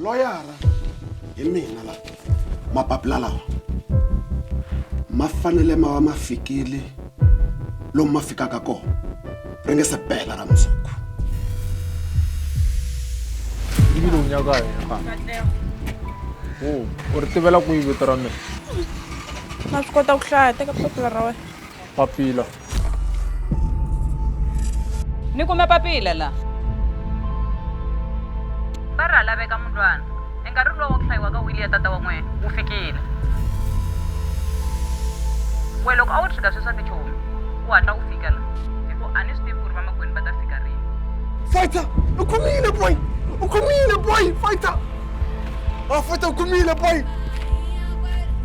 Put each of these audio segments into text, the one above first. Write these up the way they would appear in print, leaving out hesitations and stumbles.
loyara hi mina la mapapila lawa ma fanele ma va ma fikile lomu ma fikaka kona ri nge se pela ra mundzuku. Ibile o nyaka eng o ri tivela ku vito ra mina? Na swi kota ku hlaya, teka papila ra wena. Papila. Ni kume papila la. Va ra laveka mundlwana. Enkarhi lowu ku hlayiwa ka wili ya tata wa n'wina wu fikile. We loko a wu tshika sweswa tichomi, u hatla u fika la. Hikuva a ni swi tivi ku ri vamakwenu va ta fika rini. Fighter, u kumile boy! U kumile boy! Fighter! Oh, Fighter, u kumile boy!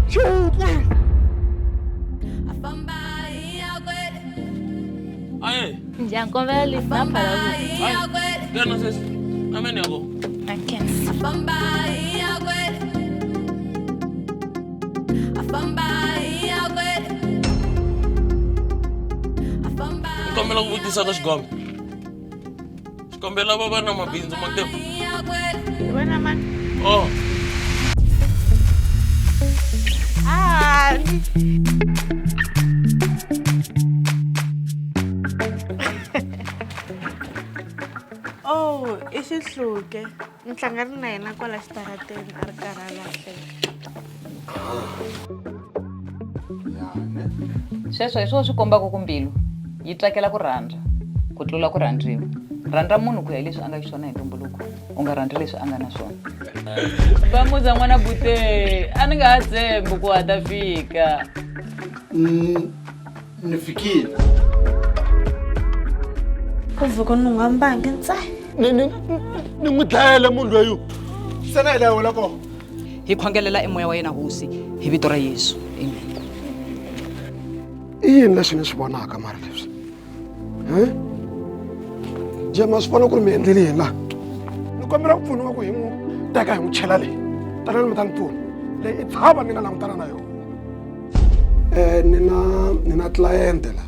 Shoo boy! Aye. Ngiyakombela linamba la ku. Ngena sesi. Ameni yako. Akensi. Kombela ku vutisa ka xigombe. Xikombela va va na mabindzu matevu. Wena man. Oh. Oh, i xihluke. Ni hlangane na yena kwala xitarateni a ri karhi a lahleka. Sweswo hi swona swi kombaka ku mbilu yi tsakela ku rhandza ku tlula ku rhandziwa. Rhandza munhu ku ya hi leswi a nga xiswona hi ntumbuluko, u nga rhandzi leswi a nga na swona. Va muza n'wana Bute, a ni nga ha tshembi ku a ta fika. Ni fikile. Ku vuka ni nga mbangi ntsa. Ni n'wi dlayela munhu loyi. Se na hi la wela kona. Hi khongelela emoya wa yena hosi hi vito ra Yesu. Amen. I yini leswi ni swi vonaka mara leswi? Jema swi vona ku ri mi endlele yini laha? Ni kombela ku pfuniwa ku hi n'wi teka hi n'wi chela leyi. Tanani mi ta ni pfuna. Leyi i tshava ni nga langutana na yona. Ni na client la.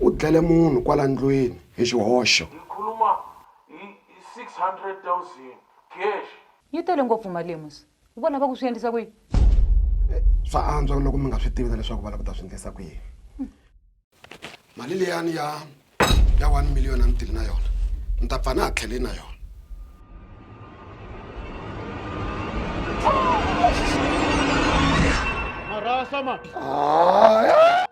U dlele munhu kwala ndlwini hi xihoxo. Khuluma hi 600,000 cash. Yi tele ngopfu mali musi. U vona va ku swi endlisa ku yini? Swa antswa loko mi nga swi tivi leswaku va lava ku ta swi endlisa ku yini. Mali liyani ya 1 million a ni tili na yona. Ni ta pfa na ha tlhele na yona. Marasa man. Ah,